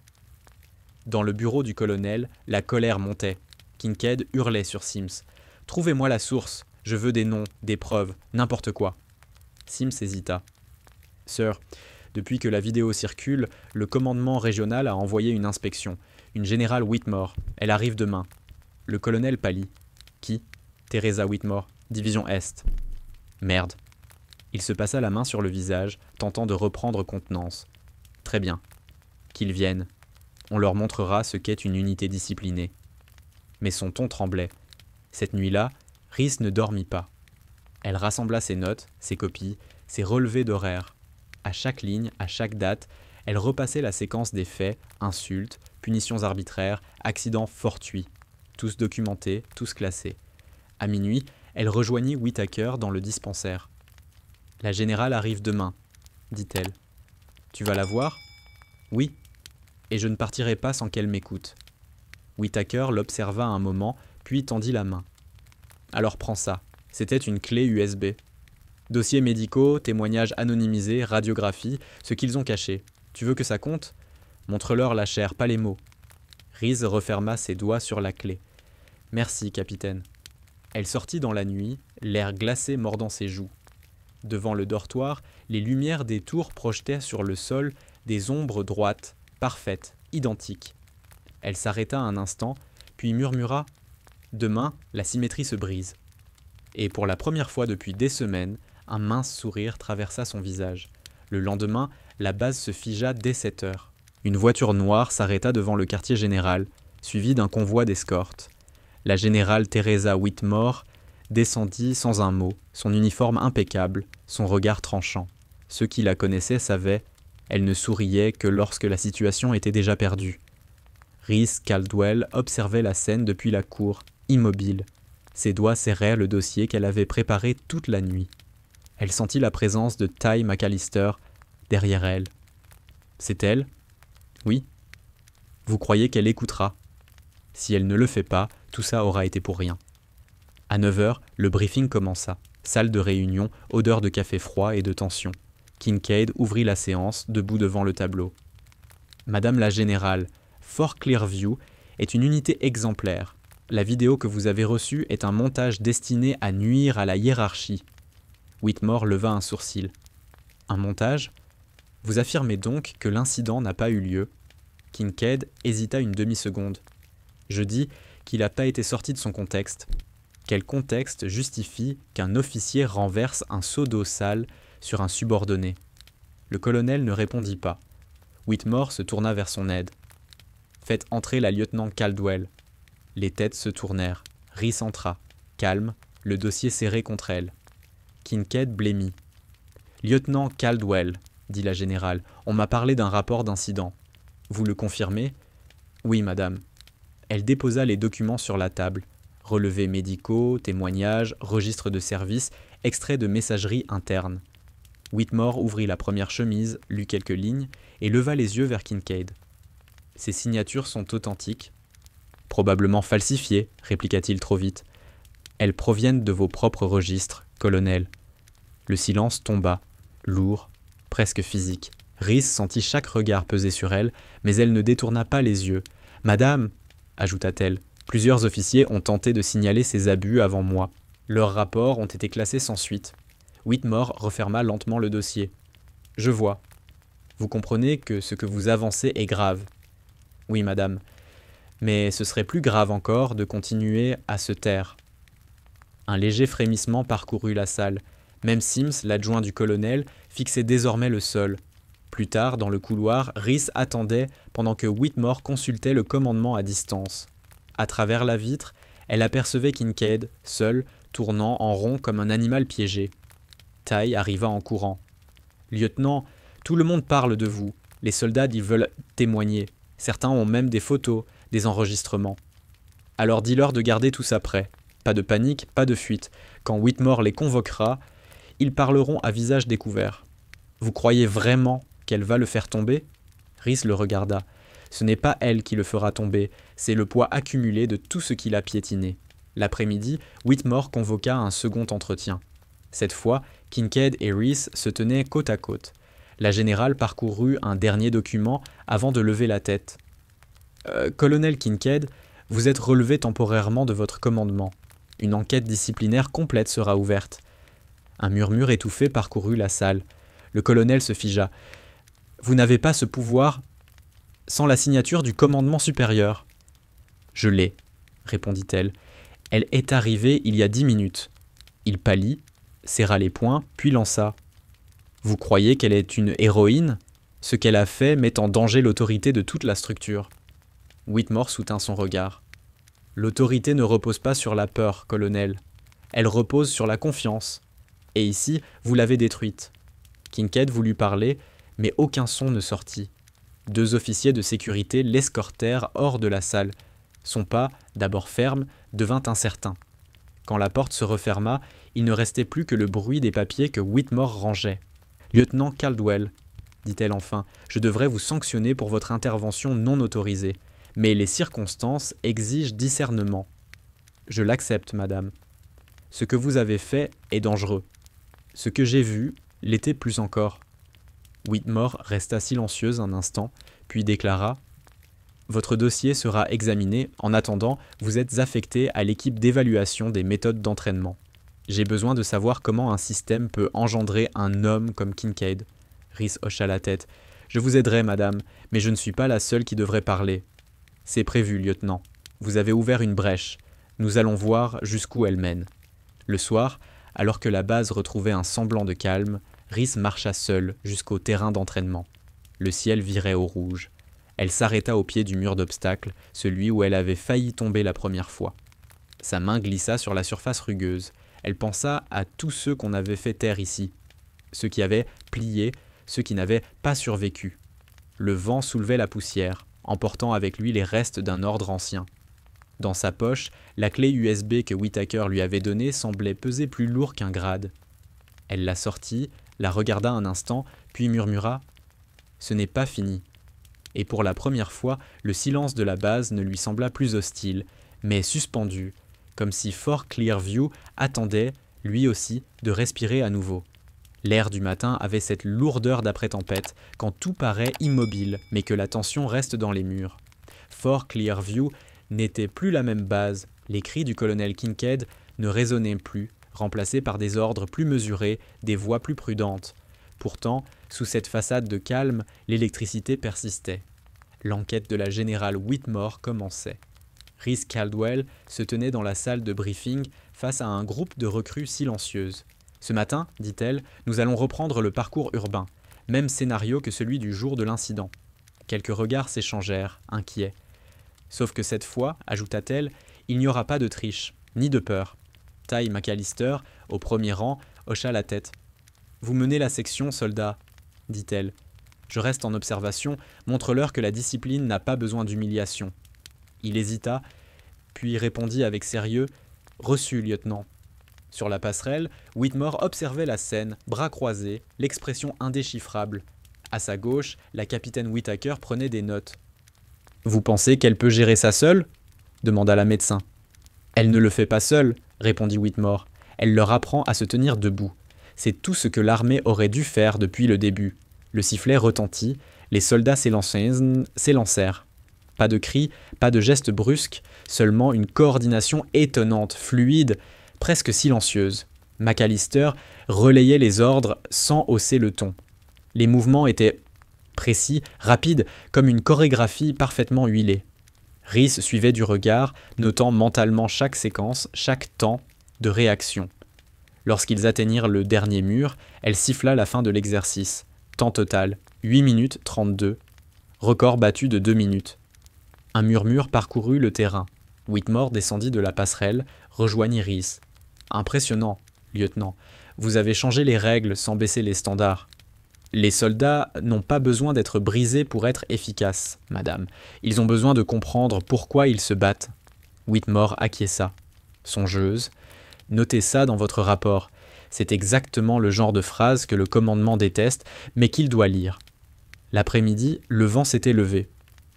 Dans le bureau du colonel, la colère montait. Kincaid hurlait sur Sims. « Trouvez-moi la source. Je veux des noms, des preuves, n'importe quoi. » Sims hésita. « Sir, depuis que la vidéo circule, le commandement régional a envoyé une inspection. Une générale Whitmore. Elle arrive demain. » Le colonel pâlit. « Qui ? » Teresa Whitmore, division Est. « Merde. » Il se passa la main sur le visage, tentant de reprendre contenance. « Très bien. Qu'ils viennent. On leur montrera ce qu'est une unité disciplinée. » Mais son ton tremblait. Cette nuit-là, Rhys ne dormit pas. Elle rassembla ses notes, ses copies, ses relevés d'horaires. À chaque ligne, à chaque date, elle repassait la séquence des faits, insultes, punitions arbitraires, accidents fortuits. Tous documentés, tous classés. À minuit, elle rejoignit Whittaker dans le dispensaire. « La générale arrive demain, » dit-elle. « Tu vas la voir ? » ?»« Oui. Et je ne partirai pas sans qu'elle m'écoute. » Whittaker l'observa un moment, puis tendit la main. « Alors prends ça. C'était une clé USB. Dossiers médicaux, témoignages anonymisés, radiographie, ce qu'ils ont caché. Tu veux que ça compte ? Montre-leur la chair, pas les mots. » Rhys referma ses doigts sur la clé. « Merci, capitaine. » Elle sortit dans la nuit, l'air glacé mordant ses joues. Devant le dortoir, les lumières des tours projetaient sur le sol des ombres droites, parfaites, identiques. Elle s'arrêta un instant, puis murmura « Demain, la symétrie se brise. » Et pour la première fois depuis des semaines, un mince sourire traversa son visage. Le lendemain, la base se figea dès 7 heures. Une voiture noire s'arrêta devant le quartier général, suivie d'un convoi d'escorte. La générale Teresa Whitmore descendit sans un mot, son uniforme impeccable, son regard tranchant. Ceux qui la connaissaient savaient, elle ne souriait que lorsque la situation était déjà perdue. Rhys Caldwell observait la scène depuis la cour, immobile. Ses doigts serrèrent le dossier qu'elle avait préparé toute la nuit. Elle sentit la présence de Ty McAllister derrière elle. « C'est elle ? » ?»« Oui. »« Vous croyez qu'elle écoutera ? Si elle ne le fait pas, tout ça aura été pour rien. » À 9 heures, le briefing commença. Salle de réunion, odeur de café froid et de tension. Kincaid ouvrit la séance, debout devant le tableau. « Madame la générale, Fort Clearview est une unité exemplaire. La vidéo que vous avez reçue est un montage destiné à nuire à la hiérarchie. » Whitmore leva un sourcil. « Un montage ? Vous affirmez donc que l'incident n'a pas eu lieu ?» Kincaid hésita une demi-seconde. « Je dis qu'il n'a pas été sorti de son contexte. » Quel contexte justifie qu'un officier renverse un seau d'eau sale sur un subordonné? Le colonel ne répondit pas. Whitmore se tourna vers son aide. « Faites entrer la lieutenant Caldwell. » Les têtes se tournèrent. Rhys entra, calme, le dossier serré contre elle. Kincaid blêmit. « Lieutenant Caldwell, » dit la générale, « on m'a parlé d'un rapport d'incident. Vous le confirmez ? » ?»« Oui, madame. » Elle déposa les documents sur la table. Relevés médicaux, témoignages, registres de service, extraits de messagerie interne. Whitmore ouvrit la première chemise, lut quelques lignes et leva les yeux vers Kincaid. « Ces signatures sont authentiques. »« Probablement falsifiées, répliqua-t-il trop vite. »« Elles proviennent de vos propres registres, colonel. » Le silence tomba, lourd, presque physique. Rhys sentit chaque regard peser sur elle, mais elle ne détourna pas les yeux. « Madame, » ajouta-t-elle, « plusieurs officiers ont tenté de signaler ces abus avant moi. Leurs rapports ont été classés sans suite. » Whitmore referma lentement le dossier. « Je vois. Vous comprenez que ce que vous avancez est grave. »« Oui, madame. Mais ce serait plus grave encore de continuer à se taire. » Un léger frémissement parcourut la salle. Même Sims, l'adjoint du colonel, fixait désormais le sol. Plus tard, dans le couloir, Rhys attendait pendant que Whitmore consultait le commandement à distance. À travers la vitre, elle apercevait Kincaid, seul, tournant en rond comme un animal piégé. Tighe arriva en courant. « Lieutenant, tout le monde parle de vous. Les soldats y veulent témoigner. Certains ont même des photos, des enregistrements. Alors dis-leur de garder tout ça prêt. Pas de panique, pas de fuite. Quand Whitmore les convoquera, ils parleront à visage découvert. Vous croyez vraiment qu'elle va le faire tomber ?» Rhys le regarda. Ce n'est pas elle qui le fera tomber, c'est le poids accumulé de tout ce qu'il a piétiné. L'après-midi, Whitmore convoqua un second entretien. Cette fois, Kincaid et Rhys se tenaient côte à côte. La générale parcourut un dernier document avant de lever la tête. « Colonel Kincaid, vous êtes relevé temporairement de votre commandement. Une enquête disciplinaire complète sera ouverte. » Un murmure étouffé parcourut la salle. Le colonel se figea. « Vous n'avez pas ce pouvoir sans la signature du commandement supérieur. »« Je l'ai, » répondit-elle. « Elle est arrivée il y a 10 minutes. » Il pâlit, serra les poings, puis lança. « Vous croyez qu'elle est une héroïne ? Ce qu'elle a fait met en danger l'autorité de toute la structure. » Whitmore soutint son regard. « L'autorité ne repose pas sur la peur, colonel. Elle repose sur la confiance. Et ici, vous l'avez détruite. » Kincaid voulut parler, mais aucun son ne sortit. 2 officiers de sécurité l'escortèrent hors de la salle. Son pas, d'abord ferme, devint incertain. Quand la porte se referma, il ne restait plus que le bruit des papiers que Whitmore rangeait. « Lieutenant Caldwell, » dit-elle enfin, « je devrais vous sanctionner pour votre intervention non autorisée. Mais les circonstances exigent discernement. »« Je l'accepte, madame. Ce que vous avez fait est dangereux. Ce que j'ai vu l'était plus encore. » Whitmore resta silencieuse un instant, puis déclara « Votre dossier sera examiné. En attendant, vous êtes affecté à l'équipe d'évaluation des méthodes d'entraînement. J'ai besoin de savoir comment un système peut engendrer un homme comme Kincaid. » Rhys hocha la tête. « Je vous aiderai, madame, mais je ne suis pas la seule qui devrait parler. »« C'est prévu, lieutenant. Vous avez ouvert une brèche. Nous allons voir jusqu'où elle mène. » Le soir, alors que la base retrouvait un semblant de calme, Rhys marcha seule jusqu'au terrain d'entraînement. Le ciel virait au rouge. Elle s'arrêta au pied du mur d'obstacles, celui où elle avait failli tomber la première fois. Sa main glissa sur la surface rugueuse. Elle pensa à tous ceux qu'on avait fait taire ici, ceux qui avaient plié, ceux qui n'avaient pas survécu. Le vent soulevait la poussière, emportant avec lui les restes d'un ordre ancien. Dans sa poche, la clé USB que Whittaker lui avait donnée semblait peser plus lourd qu'un grade. Elle la sortit, la regarda un instant, puis murmura « Ce n'est pas fini ». Et pour la première fois, le silence de la base ne lui sembla plus hostile, mais suspendu, comme si Fort Clearview attendait, lui aussi, de respirer à nouveau. L'air du matin avait cette lourdeur d'après-tempête, quand tout paraît immobile, mais que la tension reste dans les murs. Fort Clearview n'était plus la même base, les cris du colonel Kincaid ne résonnaient plus, remplacés par des ordres plus mesurés, des voix plus prudentes. Pourtant, sous cette façade de calme, l'électricité persistait. L'enquête de la générale Whitmore commençait. Rhys Caldwell se tenait dans la salle de briefing face à un groupe de recrues silencieuses. « Ce matin, dit-elle, nous allons reprendre le parcours urbain, même scénario que celui du jour de l'incident. » Quelques regards s'échangèrent, inquiets. « Sauf que cette fois, ajouta-t-elle, il n'y aura pas de triche, ni de peur. » Ty McAllister, au premier rang, hocha la tête. « Vous menez la section, soldat, dit-elle. Je reste en observation, montre-leur que la discipline n'a pas besoin d'humiliation. » Il hésita, puis répondit avec sérieux « Reçu, lieutenant. » Sur la passerelle, Whitmore observait la scène, bras croisés, l'expression indéchiffrable. À sa gauche, la capitaine Whittaker prenait des notes. « Vous pensez qu'elle peut gérer ça seule ?» demanda la médecin. « Elle ne le fait pas seule, » répondit Whitmore. « Elle leur apprend à se tenir debout. C'est tout ce que l'armée aurait dû faire depuis le début. » Le sifflet retentit, les soldats s'élancèrent. Pas de cris, pas de gestes brusques, seulement une coordination étonnante, fluide, presque silencieuse. McAllister relayait les ordres sans hausser le ton. Les mouvements étaient précis, rapides, comme une chorégraphie parfaitement huilée. Rhys suivait du regard, notant mentalement chaque séquence, chaque temps de réaction. Lorsqu'ils atteignirent le dernier mur, elle siffla la fin de l'exercice. Temps total, 8 minutes 32. Record battu de 2 minutes. Un murmure parcourut le terrain. Whitmore descendit de la passerelle, rejoignit Rhys. « Impressionnant, lieutenant. Vous avez changé les règles sans baisser les standards. » « Les soldats n'ont pas besoin d'être brisés pour être efficaces, madame. Ils ont besoin de comprendre pourquoi ils se battent. » Whitmore acquiesça. Songeuse. « Notez ça dans votre rapport. C'est exactement le genre de phrase que le commandement déteste, mais qu'il doit lire. » L'après-midi, le vent s'était levé.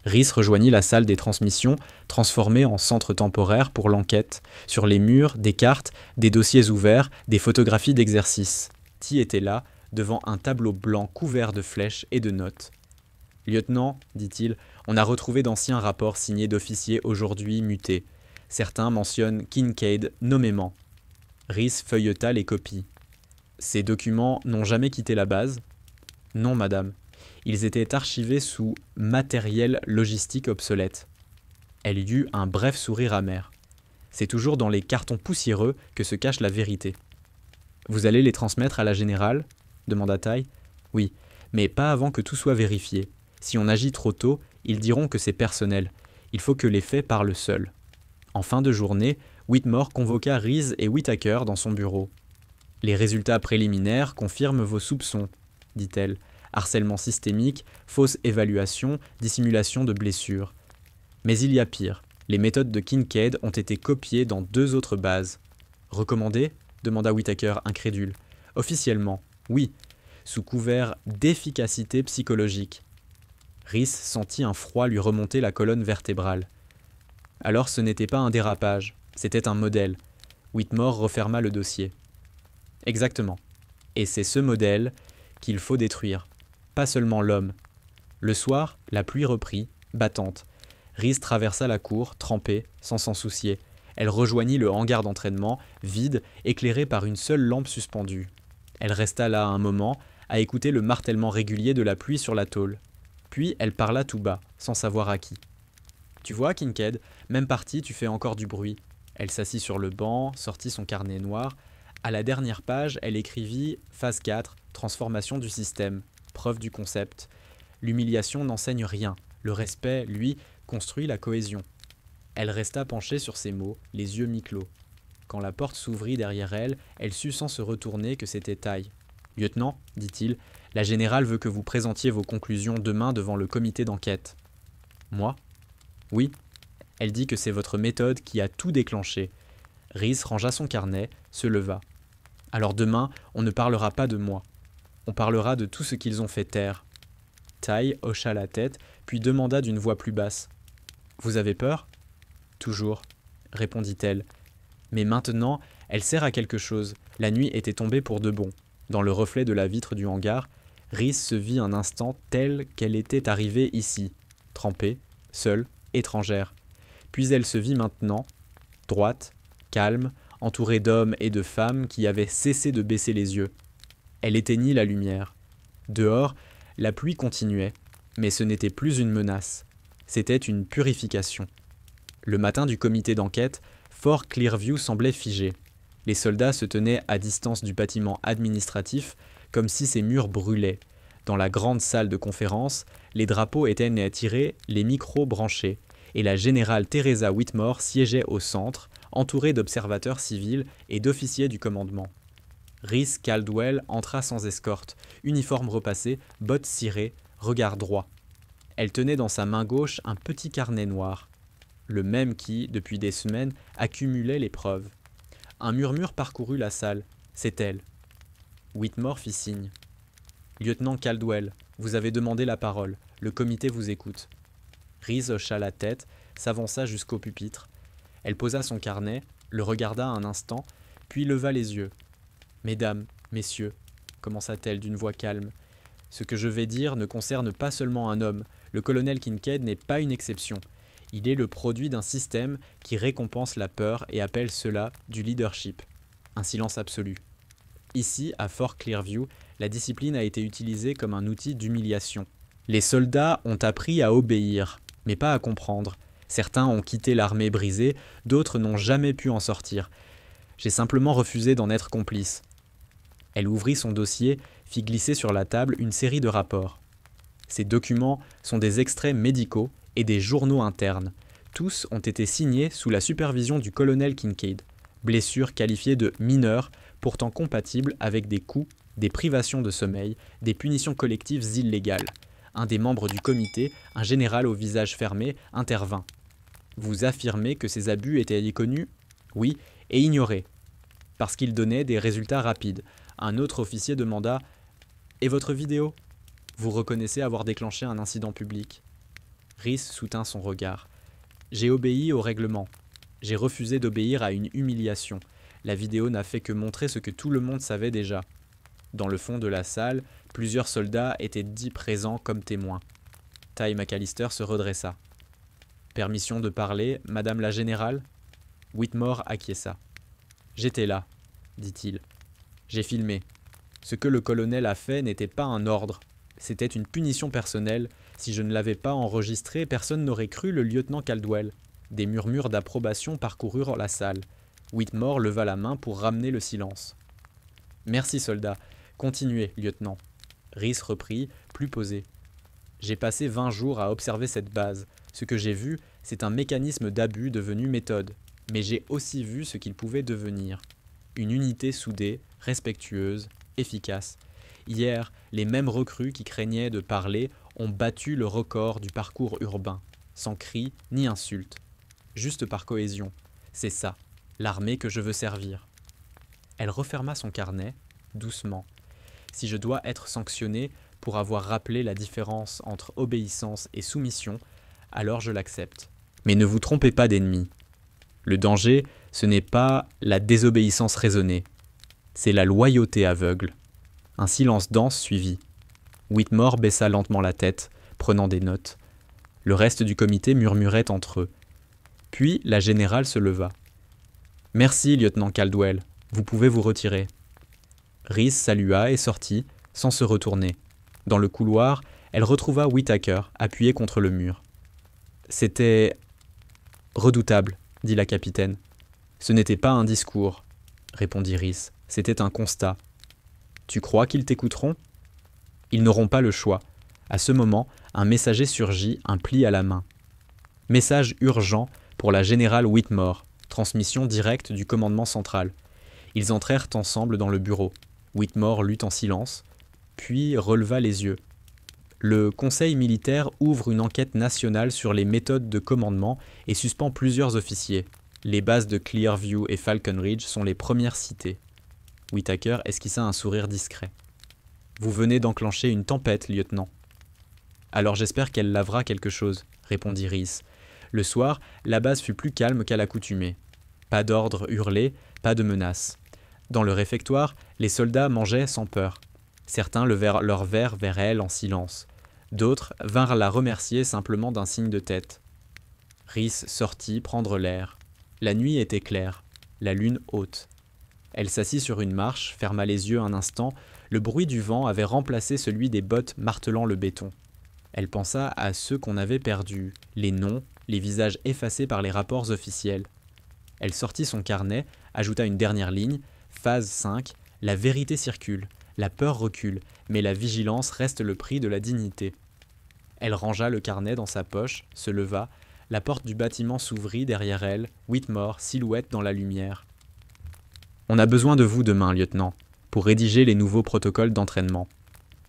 Rhys rejoignit la salle des transmissions, transformée en centre temporaire pour l'enquête. Sur les murs, des cartes, des dossiers ouverts, des photographies d'exercices. Ty était là, devant un tableau blanc couvert de flèches et de notes. « Lieutenant, dit-il, on a retrouvé d'anciens rapports signés d'officiers aujourd'hui mutés. Certains mentionnent Kincaid nommément. » Rhys feuilleta les copies. « Ces documents n'ont jamais quitté la base ?»« Non, madame. Ils étaient archivés sous matériel logistique obsolète. » Elle eut un bref sourire amer. « C'est toujours dans les cartons poussiéreux que se cache la vérité. »« Vous allez les transmettre à la générale ?» demanda Ty. « Oui, mais pas avant que tout soit vérifié. Si on agit trop tôt, ils diront que c'est personnel. Il faut que les faits parlent seuls. » En fin de journée, Whitmore convoqua Rhys et Whittaker dans son bureau. « Les résultats préliminaires confirment vos soupçons, dit-elle. Harcèlement systémique, fausse évaluation, dissimulation de blessures. Mais il y a pire. Les méthodes de Kincaid ont été copiées dans 2 autres bases. »« Recommandées ?» demanda Whittaker incrédule. « Officiellement, oui, sous couvert d'efficacité psychologique. » Rhys sentit un froid lui remonter la colonne vertébrale. Alors ce n'était pas un dérapage, c'était un modèle. Whitmore referma le dossier. « Exactement. Et c'est ce modèle qu'il faut détruire. Pas seulement l'homme. » Le soir, la pluie reprit, battante. Rhys traversa la cour, trempée, sans s'en soucier. Elle rejoignit le hangar d'entraînement, vide, éclairé par une seule lampe suspendue. Elle resta là un moment, à écouter le martèlement régulier de la pluie sur la tôle. Puis elle parla tout bas, sans savoir à qui. « Tu vois, Kincaid, même parti, tu fais encore du bruit. » Elle s'assit sur le banc, sortit son carnet noir. À la dernière page, elle écrivit « Phase 4, transformation du système, preuve du concept. L'humiliation n'enseigne rien. Le respect, lui, construit la cohésion. » Elle resta penchée sur ces mots, les yeux mi-clos. Quand la porte s'ouvrit derrière elle, elle sut sans se retourner que c'était Ty. « Lieutenant, dit-il, la générale veut que vous présentiez vos conclusions demain devant le comité d'enquête. »« Moi ? » ?»« Oui. Elle dit que c'est votre méthode qui a tout déclenché. » Rhys rangea son carnet, se leva. « Alors demain, on ne parlera pas de moi. On parlera de tout ce qu'ils ont fait taire. » Ty hocha la tête, puis demanda d'une voix plus basse. « Vous avez peur ?»« Toujours, » répondit-elle. Mais maintenant, elle sert à quelque chose. La nuit était tombée pour de bon. Dans le reflet de la vitre du hangar, Rhys se vit un instant telle qu'elle était arrivée ici, trempée, seule, étrangère. Puis elle se vit maintenant, droite, calme, entourée d'hommes et de femmes qui avaient cessé de baisser les yeux. Elle éteignit la lumière. Dehors, la pluie continuait, mais ce n'était plus une menace. C'était une purification. Le matin du comité d'enquête, Fort Clearview semblait figé. Les soldats se tenaient à distance du bâtiment administratif, comme si ses murs brûlaient. Dans la grande salle de conférence, les drapeaux étaient tirés, les micros branchés, et la générale Teresa Whitmore siégeait au centre, entourée d'observateurs civils et d'officiers du commandement. Rhys Caldwell entra sans escorte, uniforme repassé, bottes cirées, regard droit. Elle tenait dans sa main gauche un petit carnet noir, le même qui, depuis des semaines, accumulait les preuves. Un murmure parcourut la salle. C'est elle. Whitmore fit signe. Lieutenant Caldwell, vous avez demandé la parole. Le comité vous écoute. Rhys hocha la tête, s'avança jusqu'au pupitre. Elle posa son carnet, le regarda un instant, puis leva les yeux. Mesdames, messieurs, commença-t-elle d'une voix calme, ce que je vais dire ne concerne pas seulement un homme. Le colonel Kincaid n'est pas une exception. Il est le produit d'un système qui récompense la peur et appelle cela du leadership. Un silence absolu. Ici, à Fort Clearview, la discipline a été utilisée comme un outil d'humiliation. Les soldats ont appris à obéir, mais pas à comprendre. Certains ont quitté l'armée brisée, d'autres n'ont jamais pu en sortir. J'ai simplement refusé d'en être complice. Elle ouvrit son dossier, fit glisser sur la table une série de rapports. Ces documents sont des extraits médicaux et des journaux internes. Tous ont été signés sous la supervision du colonel Kincaid. Blessures qualifiées de mineures, pourtant compatibles avec des coups, des privations de sommeil, des punitions collectives illégales. Un des membres du comité, un général au visage fermé, intervint. Vous affirmez que ces abus étaient connus ? Oui, et ignorés, parce qu'ils donnaient des résultats rapides. Un autre officier demanda « Et votre vidéo ? Vous reconnaissez avoir déclenché un incident public ?» Rhys soutint son regard. « J'ai obéi au règlement. J'ai refusé d'obéir à une humiliation. La vidéo n'a fait que montrer ce que tout le monde savait déjà. » Dans le fond de la salle, plusieurs soldats étaient dits présents comme témoins. Ty McAllister se redressa. « Permission de parler, Madame la Générale ?» Whitmore acquiesça. « J'étais là, dit-il. J'ai filmé. Ce que le colonel a fait n'était pas un ordre. C'était une punition personnelle. Si je ne l'avais pas enregistré, personne n'aurait cru le lieutenant Caldwell. » Des murmures d'approbation parcoururent la salle. Whitmore leva la main pour ramener le silence. « Merci, soldat. Continuez, lieutenant. » Rhys reprit, plus posé. « J'ai passé 20 jours à observer cette base. Ce que j'ai vu, c'est un mécanisme d'abus devenu méthode. Mais j'ai aussi vu ce qu'il pouvait devenir. Une unité soudée, respectueuse, efficace. Hier, les mêmes recrues qui craignaient de parler ont battu le record du parcours urbain, sans cris ni insultes. Juste par cohésion. C'est ça, l'armée que je veux servir. » Elle referma son carnet, doucement. « Si je dois être sanctionné pour avoir rappelé la différence entre obéissance et soumission, alors je l'accepte. Mais ne vous trompez pas d'ennemi. Le danger, ce n'est pas la désobéissance raisonnée, c'est la loyauté aveugle. » Un silence dense suivit. Whitmore baissa lentement la tête, prenant des notes. Le reste du comité murmurait entre eux. Puis la générale se leva. « Merci, lieutenant Caldwell, vous pouvez vous retirer. » Rhys salua et sortit, sans se retourner. Dans le couloir, elle retrouva Whittaker, appuyé contre le mur. « C'était redoutable, » dit la capitaine. « Ce n'était pas un discours, » répondit Rhys. « C'était un constat. » « Tu crois qu'ils t'écouteront ? » Ils n'auront pas le choix. À ce moment, un messager surgit, un pli à la main. « Message urgent pour la générale Whitmore. Transmission directe du commandement central. » Ils entrèrent ensemble dans le bureau. Whitmore lut en silence, puis releva les yeux. Le Conseil militaire ouvre une enquête nationale sur les méthodes de commandement et suspend plusieurs officiers. Les bases de Clearview et Falcon Ridge sont les premières citées. Whittaker esquissa un sourire discret. « Vous venez d'enclencher une tempête, lieutenant. »« Alors j'espère qu'elle lavera quelque chose, » répondit Rhys. Le soir, la base fut plus calme qu'à l'accoutumée. Pas d'ordre hurlé, pas de menaces. Dans le réfectoire, les soldats mangeaient sans peur. Certains levèrent leur verre vers elle en silence. D'autres vinrent la remercier simplement d'un signe de tête. Rhys sortit prendre l'air. La nuit était claire, la lune haute. Elle s'assit sur une marche, ferma les yeux un instant. Le bruit du vent avait remplacé celui des bottes martelant le béton. Elle pensa à ceux qu'on avait perdus, les noms, les visages effacés par les rapports officiels. Elle sortit son carnet, ajouta une dernière ligne. Phase 5, la vérité circule, la peur recule, mais la vigilance reste le prix de la dignité. Elle rangea le carnet dans sa poche, se leva, la porte du bâtiment s'ouvrit derrière elle, Whitmore, silhouette dans la lumière. « On a besoin de vous demain, lieutenant, pour rédiger les nouveaux protocoles d'entraînement. »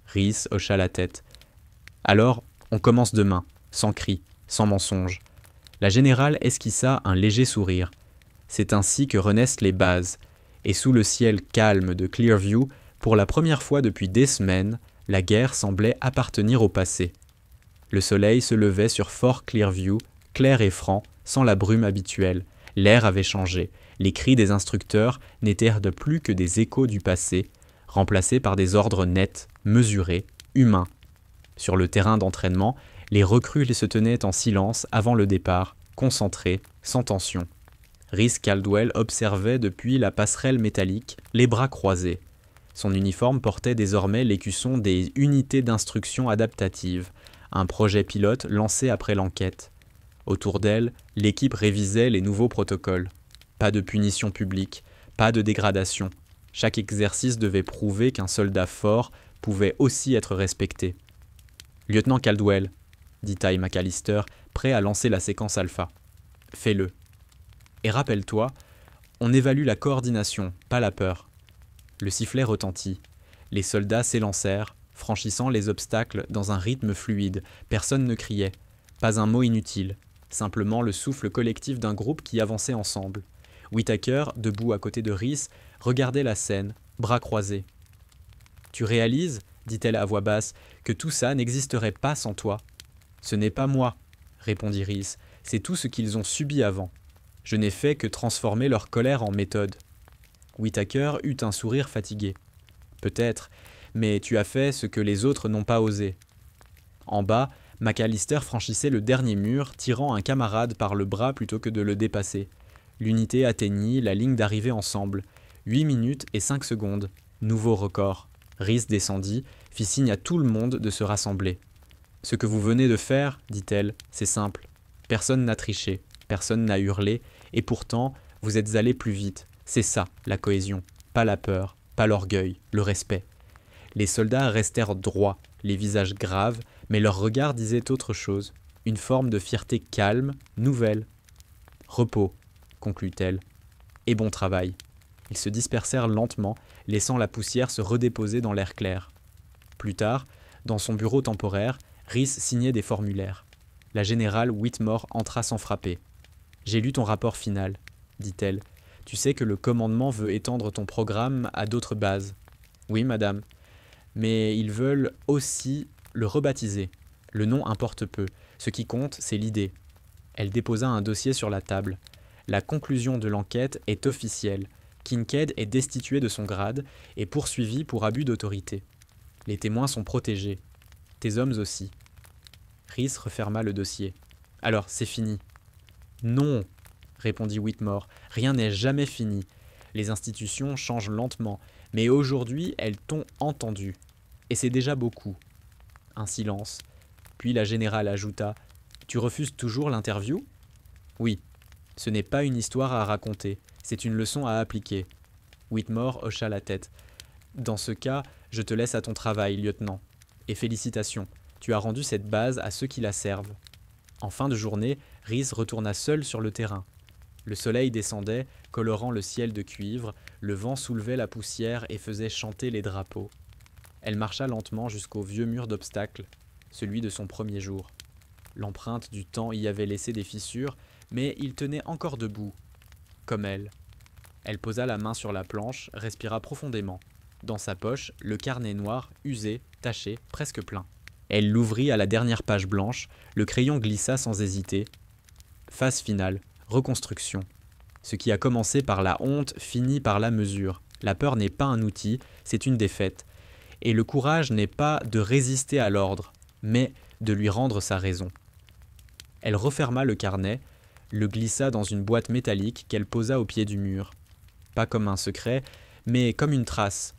Rhys hocha la tête. « Alors, on commence demain, sans cri, sans mensonge. » La générale esquissa un léger sourire. C'est ainsi que renaissent les bases, et sous le ciel calme de Clearview, pour la première fois depuis des semaines, la guerre semblait appartenir au passé. Le soleil se levait sur Fort Clearview, clair et franc, sans la brume habituelle. L'air avait changé. Les cris des instructeurs n'étaient de plus que des échos du passé, remplacés par des ordres nets, mesurés, humains. Sur le terrain d'entraînement, les recrues se tenaient en silence avant le départ, concentrés, sans tension. Rhys Caldwell observait depuis la passerelle métallique, les bras croisés. Son uniforme portait désormais l'écusson des unités d'instruction adaptative, un projet pilote lancé après l'enquête. Autour d'elle, l'équipe révisait les nouveaux protocoles. Pas de punition publique, pas de dégradation. Chaque exercice devait prouver qu'un soldat fort pouvait aussi être respecté. « Lieutenant Caldwell », dit Ty McAllister, prêt à lancer la séquence alpha. « Fais-le. Et rappelle-toi, on évalue la coordination, pas la peur. » Le sifflet retentit. Les soldats s'élancèrent, franchissant les obstacles dans un rythme fluide. Personne ne criait. Pas un mot inutile. Simplement le souffle collectif d'un groupe qui avançait ensemble. Whittaker, debout à côté de Rhys, regardait la scène, bras croisés. « Tu réalises, dit-elle à voix basse, que tout ça n'existerait pas sans toi. »« Ce n'est pas moi, répondit Rhys, c'est tout ce qu'ils ont subi avant. Je n'ai fait que transformer leur colère en méthode. » Whittaker eut un sourire fatigué. « Peut-être, mais tu as fait ce que les autres n'ont pas osé. » En bas, McAllister franchissait le dernier mur, tirant un camarade par le bras plutôt que de le dépasser. L'unité atteignit la ligne d'arrivée ensemble. 8 minutes et 5 secondes. Nouveau record. Rhys descendit, fit signe à tout le monde de se rassembler. « Ce que vous venez de faire, dit-elle, c'est simple. Personne n'a triché, personne n'a hurlé, et pourtant, vous êtes allés plus vite. C'est ça, la cohésion. Pas la peur, pas l'orgueil, le respect. » Les soldats restèrent droits, les visages graves, mais leurs regards disaient autre chose. Une forme de fierté calme, nouvelle. « Repos, conclut-elle, et bon travail. » Ils se dispersèrent lentement, laissant la poussière se redéposer dans l'air clair. Plus tard, dans son bureau temporaire, Rhys signait des formulaires. La générale Whitmore entra sans frapper. « J'ai lu ton rapport final, » dit-elle. « Tu sais que le commandement veut étendre ton programme à d'autres bases. »« Oui, madame. Mais ils veulent aussi le rebaptiser. Le nom importe peu. Ce qui compte, c'est l'idée. » Elle déposa un dossier sur la table. « La conclusion de l'enquête est officielle. Kincaid est destitué de son grade et poursuivi pour abus d'autorité. Les témoins sont protégés. Tes hommes aussi. » Rhys referma le dossier. « Alors, c'est fini. »« Non, » répondit Whitmore, « rien n'est jamais fini. Les institutions changent lentement, mais aujourd'hui, elles t'ont entendu. Et c'est déjà beaucoup. » Un silence. Puis la générale ajouta « Tu refuses toujours l'interview ?»« Oui. Ce n'est pas une histoire à raconter. C'est une leçon à appliquer. » Whitmore hocha la tête. « Dans ce cas, je te laisse à ton travail, lieutenant. Et félicitations, tu as rendu cette base à ceux qui la servent. » En fin de journée, Rhys retourna seul sur le terrain. Le soleil descendait, colorant le ciel de cuivre, le vent soulevait la poussière et faisait chanter les drapeaux. Elle marcha lentement jusqu'au vieux mur d'obstacles, celui de son premier jour. L'empreinte du temps y avait laissé des fissures, mais il tenait encore debout, comme elle. Elle posa la main sur la planche, respira profondément. Dans sa poche, le carnet noir, usé, taché, presque plein. Elle l'ouvrit à la dernière page blanche, le crayon glissa sans hésiter. Phase finale, reconstruction. Ce qui a commencé par la honte finit par la mesure. La peur n'est pas un outil, c'est une défaite. Et le courage n'est pas de résister à l'ordre, mais de lui rendre sa raison. Elle referma le carnet, le glissa dans une boîte métallique qu'elle posa au pied du mur. Pas comme un secret, mais comme une trace.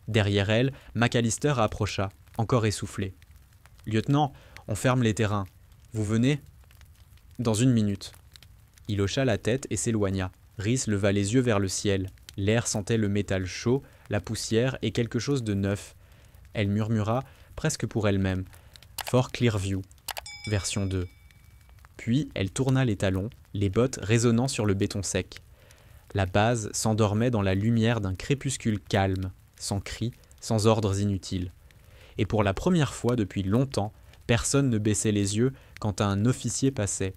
Derrière elle, McAllister approcha, encore essoufflé. « Lieutenant, on ferme les terrains. Vous venez ?»« Dans 1 minute. » Il hocha la tête et s'éloigna. Rhys leva les yeux vers le ciel. L'air sentait le métal chaud, la poussière et quelque chose de neuf. Elle murmura, presque pour elle-même, « Fort Clearview, version 2 ». Puis elle tourna les talons, les bottes résonnant sur le béton sec. La base s'endormait dans la lumière d'un crépuscule calme, sans cris, sans ordres inutiles. Et pour la première fois depuis longtemps, personne ne baissait les yeux quand un officier passait.